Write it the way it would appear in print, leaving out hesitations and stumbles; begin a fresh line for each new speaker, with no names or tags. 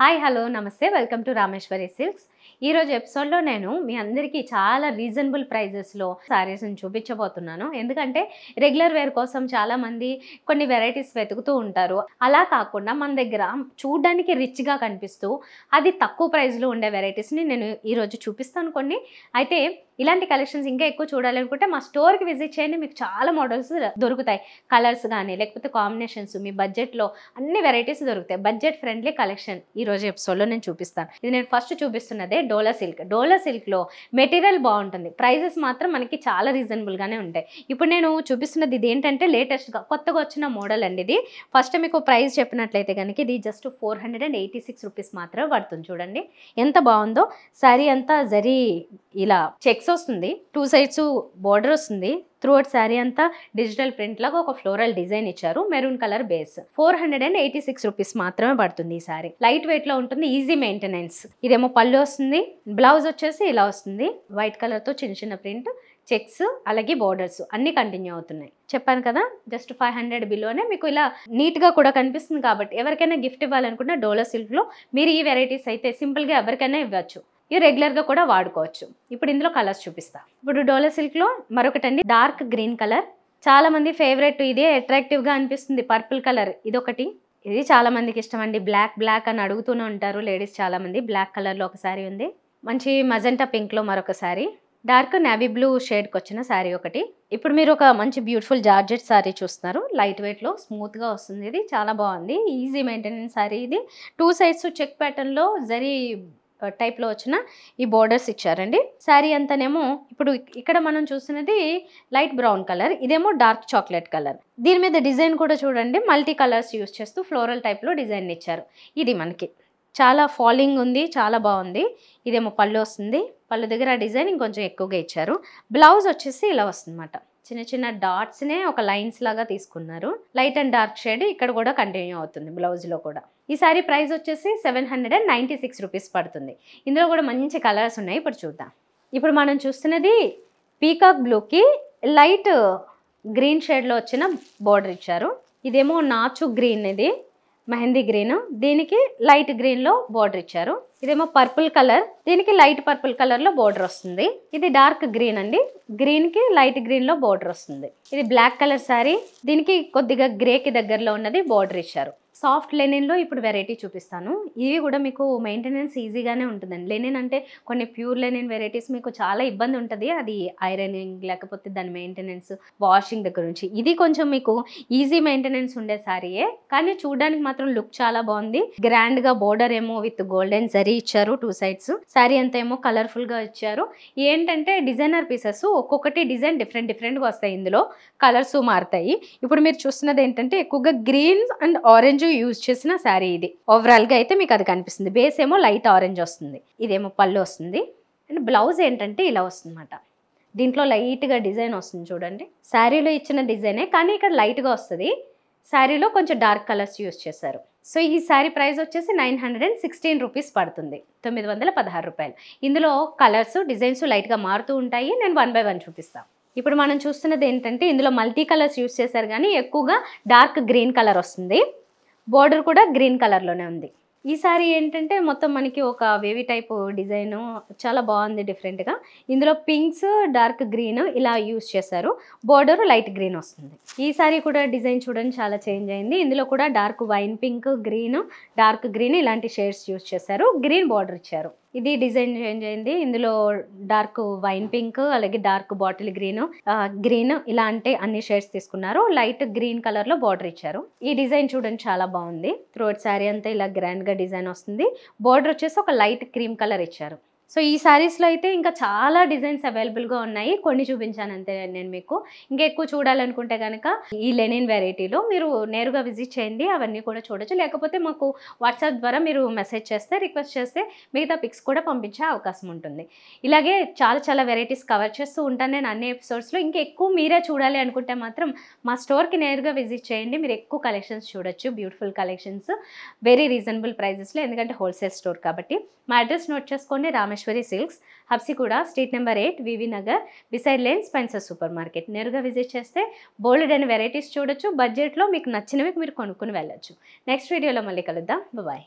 Hi hello నమస్తే welcome to Rameshwari silks. ఈరోజు ఎపిసోడ్లో నేను మీ అందరికీ చాలా రీజనబుల్ ప్రైజెస్లో శారీస్ని చూపించబోతున్నాను. ఎందుకంటే రెగ్యులర్ వేర్ కోసం చాలామంది కొన్ని వెరైటీస్ వెతుకుతూ ఉంటారు. అలా కాకుండా మన దగ్గర చూడడానికి రిచ్గా కనిపిస్తూ అది తక్కువ ప్రైస్లో ఉండే వెరైటీస్ని నేను ఈరోజు చూపిస్తాను కొన్ని. అయితే ఇలాంటి కలెక్షన్స్ ఇంకా ఎక్కువ చూడాలనుకుంటే మా స్టోర్కి విజిట్ చేయండి. మీకు చాలా మోడల్స్ దొరుకుతాయి. కలర్స్ కానీ లేకపోతే కాంబినేషన్స్ మీ బడ్జెట్లో అన్ని వెరైటీస్ దొరుకుతాయి. బడ్జెట్ ఫ్రెండ్లీ కలెక్షన్ ఈరోజు ఎపిసోడ్లో నేను చూపిస్తాను. ఇది నేను ఫస్ట్ చూపిస్తున్నదే డోలా సిల్క్. డోలా సిల్క్లో మెటీరియల్ బాగుంటుంది, ప్రైజెస్ మాత్రం మనకి చాలా రీజనబుల్గానే ఉంటాయి. ఇప్పుడు నేను చూపిస్తున్నది ఇది ఏంటంటే లేటెస్ట్గా కొత్తగా వచ్చిన మోడల్ అండి. ఇది ఫస్ట్ మీకు ప్రైస్ చెప్పినట్లయితే కనుక ఇది జస్ట్ 486 రూపీస్ మాత్రమే పడుతుంది. చూడండి ఎంత బాగుందో. శారీ అంతా జరీ ఇలా చెక్స్ వస్తుంది, 2 సైడ్స్ బోర్డర్ వస్తుంది. త్రూఅవుట్ శారీ అంతా డిజిటల్ ప్రింట్ లాగా ఒక ఫ్లోరల్ డిజైన్ ఇచ్చారు. Maroon colour base. 486 రూపీస్ మాత్రమే పడుతుంది. ఈ శారీ లైట్ వెయిట్ లో ఉంటుంది, ఈజీ మెయింటెనెన్స్. ఇదేమో పళ్ళు వస్తుంది, బ్లౌజ్ వచ్చేసి ఇలా వస్తుంది. వైట్ కలర్ తో చిన్న చిన్న ప్రింట్, చెక్స్ అలాగే బోర్డర్స్ అన్ని కంటిన్యూ అవుతున్నాయి. చెప్పాను కదా జస్ట్ 500 బిలోనే మీకు ఇలా నీట్ గా కూడా కనిపిస్తుంది. కాబట్టి ఎవరికైనా గిఫ్ట్ ఇవ్వాలనుకున్న డోలా సిల్క్ లో మీరు ఈ వెరైటీస్ అయితే సింపుల్ గా ఎవరికైనా ఇవ్వచ్చు. ఇవి రెగ్యులర్గా కూడా వాడుకోవచ్చు. ఇప్పుడు ఇందులో కలర్స్ చూపిస్తా. ఇప్పుడు డోలా సిల్క్లో మరొకటండి డార్క్ గ్రీన్ కలర్. చాలా మంది ఫేవరెట్, ఇదే అట్రాక్టివ్గా అనిపిస్తుంది. పర్పుల్ కలర్ ఇదొకటి. ఇది చాలా మందికి ఇష్టం అండి. బ్లాక్ అని అడుగుతూనే ఉంటారు లేడీస్ చాలా మంది. బ్లాక్ కలర్లో ఒక శారీ ఉంది. మంచి మజెంటా పింక్లో మరొక శారీ. డార్క్ నేవీ బ్లూ షేడ్కి వచ్చిన శారీ ఒకటి. ఇప్పుడు మీరు ఒక మంచి బ్యూటిఫుల్ జార్జెట్ శారీ చూస్తున్నారు. లైట్ వెయిట్లో స్మూత్గా వస్తుంది. ఇది చాలా బాగుంది. Easy maintenance sari. ఇది 2 సైడ్స్ చెక్ ప్యాటర్న్లో జరీ టైప్లో వచ్చిన ఈ బోర్డర్స్ ఇచ్చారండి. శారీ అంతానేమో ఇప్పుడు ఇక్కడ మనం చూస్తున్నది లైట్ బ్రౌన్ కలర్, ఇదేమో డార్క్ చాక్లెట్ కలర్. దీని మీద డిజైన్ కూడా చూడండి, మల్టీ కలర్స్ యూస్ చేస్తూ ఫ్లోరల్ టైప్లో డిజైన్ ఇచ్చారు. ఇది మనకి చాలా ఫాలింగ్ ఉంది, చాలా బాగుంది. ఇదేమో పళ్ళు వస్తుంది, పళ్ళు దగ్గర డిజైన్ ఇంకొంచెం ఎక్కువగా ఇచ్చారు. బ్లౌజ్ వచ్చేసి ఇలా వస్తుందన్నమాట. చిన్న చిన్న డాట్స్నే ఒక లైన్స్ లాగా తీసుకున్నారు. లైట్ అండ్ డార్క్ షేడ్ ఇక్కడ కూడా కంటిన్యూ అవుతుంది బ్లౌజ్లో కూడా. ఈ సారీ ప్రైస్ వచ్చేసి 796 రూపీస్ పడుతుంది. ఇందులో కూడా మంచి కలర్స్ ఉన్నాయి. ఇప్పుడు చూద్దాం. ఇప్పుడు మనం చూస్తున్నది పీకాక్ బ్లూకి లైట్ గ్రీన్ షేడ్లో వచ్చిన బోర్డర్ ఇచ్చారు. ఇదేమో నాచు గ్రీన్, ఇది మెహందీ గ్రీన్, దీనికి లైట్ గ్రీన్లో బోర్డర్ ఇచ్చారు. ఇదేమో పర్పుల్ కలర్, దీనికి లైట్ పర్పుల్ కలర్లో బోర్డర్ వస్తుంది. ఇది డార్క్ గ్రీన్ అండి, గ్రీన్కి లైట్ గ్రీన్లో బోర్డర్ వస్తుంది. ఇది బ్లాక్ కలర్ శారీ, దీనికి కొద్దిగా గ్రేకి దగ్గరలో ఉన్నది బోర్డర్ ఇచ్చారు. సాఫ్ట్ లెనిన్లో ఇప్పుడు వెరైటీ చూపిస్తాను. ఇవి కూడా మీకు మెయింటెనెన్స్ ఈజీగానే ఉంటుందండి. లెనిన్ అంటే కొన్ని ప్యూర్ లెనిన్ వెరైటీస్ మీకు చాలా ఇబ్బంది ఉంటుంది, అది ఐరనింగ్ లేకపోతే దాని మెయింటెనెన్స్ వాషింగ్ దగ్గర నుంచి. ఇది కొంచెం మీకు ఈజీ మెయింటెనెన్స్ ఉండే శారీయే, కానీ చూడడానికి మాత్రం లుక్ చాలా బాగుంది. గ్రాండ్గా బోర్డర్ ఏమో విత్ గోల్డెన్ జరీ ఇచ్చారు 2 సైడ్స్. శారీ అంతా ఏమో కలర్ఫుల్గా ఇచ్చారు. ఏంటంటే డిజైనర్ పీసెస్ ఒక్కొక్కటి డిజైన్ డిఫరెంట్గా వస్తాయి. ఇందులో కలర్స్ మారుతాయి. ఇప్పుడు మీరు చూస్తున్నది ఏంటంటే ఎక్కువగా గ్రీన్ అండ్ ఆరెంజ్ యూజ్ చేసిన శారీ. ఇది ఓవరాల్ గా అయితే మీకు అది కనిపిస్తుంది. బేస్ ఏమో లైట్ ఆరెంజ్ వస్తుంది, ఇదేమో పళ్ళు వస్తుంది. అండ్ బ్లౌజ్ ఏంటంటే ఇలా వస్తుంది అన్నమాట. దీంట్లో లైట్ గా డిజైన్ వస్తుంది చూడండి. శారీలో ఇచ్చిన డిజైనే కానీ ఇక్కడ లైట్ గా వస్తుంది. శారీలో కొంచెం డార్క్ కలర్స్ యూజ్ చేశారు. సో ఈ శారీ ప్రైస్ వచ్చేసి 916 రూపీస్ పడుతుంది, 916 రూపాయలు. ఇందులో కలర్స్ డిజైన్స్ లైట్ గా మారుతూ ఉంటాయి. నేను 1 బై 1 చూపిస్తాను. ఇప్పుడు మనం చూస్తున్నది ఏంటంటే ఇందులో మల్టీ కలర్స్ యూజ్ చేశారు, కానీ ఎక్కువగా డార్క్ గ్రీన్ కలర్ వస్తుంది. బోర్డర్ కూడా గ్రీన్ కలర్లోనే ఉంది. ఈ సారీ ఏంటంటే మొత్తం మనకి ఒక వేవీ టైప్ డిజైన్ చాలా బాగుంది డిఫరెంట్గా. ఇందులో పింక్స్ డార్క్ గ్రీన్ ఇలా యూజ్ చేశారు. బోర్డర్ లైట్ గ్రీన్ వస్తుంది. ఈ సారీ కూడా డిజైన్ చూడండి చాలా చేంజ్ అయింది. ఇందులో కూడా dark wine pink, green, dark green ఇలాంటి షేడ్స్ యూజ్ చేశారు. గ్రీన్ బార్డర్ ఇచ్చారు. ఇది డిజైన్ చేంజ్ అయింది. ఇందులో డార్క్ వైన్ పింక్ అలాగే డార్క్ బాటిల్ గ్రీన్ ఇలా అంటే అన్ని షేడ్స్ తీసుకున్నారు. లైట్ గ్రీన్ కలర్ లో బార్డర్ ఇచ్చారు. ఈ డిజైన్ చూడండి చాలా బాగుంది. త్రూఅవుట్ శారీ అంతా ఇలా గ్రాండ్ గా డిజైన్ వస్తుంది. బార్డర్ వచ్చేసి ఒక లైట్ క్రీమ్ కలర్ ఇచ్చారు. సో ఈ శారీస్లో అయితే ఇంకా చాలా డిజైన్స్ అవైలబుల్గా ఉన్నాయి. కొన్ని చూపించాను అంతే నేను మీకు. ఇంకా ఎక్కువ చూడాలనుకుంటే కనుక ఈ లెనిన్ వెరైటీలో మీరు నేరుగా విజిట్ చేయండి, అవన్నీ కూడా చూడొచ్చు. లేకపోతే మాకు వాట్సాప్ ద్వారా మీరు మెసేజ్ చేస్తే, రిక్వెస్ట్ చేస్తే మిగతా పిక్స్ కూడా పంపించే అవకాశం ఉంటుంది. ఇలాగే చాలా వెరైటీస్ కవర్ చేస్తూ ఉంటాను నేను అన్ని ఎపిసోడ్స్లో. ఇంకా ఎక్కువ మీరే చూడాలి అనుకుంటే మాత్రం మా స్టోర్కి నేరుగా విజిట్ చేయండి. మీరు ఎక్కువ కలెక్షన్స్ చూడొచ్చు, బ్యూటిఫుల్ కలెక్షన్స్ వెరీ రీజనబుల్ ప్రైజెస్లో. ఎందుకంటే హోల్సేల్ స్టోర్ కాబట్టి. మా అడ్రస్ నోట్ చేసుకోండి, Rameshwari silks, Habsiguda, street number 8, V V Nagar, beside lane, Spencer super market. నేరుగా విజిట్ చేస్తే బోల్డ్ అని వెరైటీస్ చూడొచ్చు. బడ్జెట్లో మీకు నచ్చినవి మీరు కొనుక్కుని వెళ్ళొచ్చు. నెక్స్ట్ వీడియోలో మళ్ళీ కలుద్దాం. బాయ్.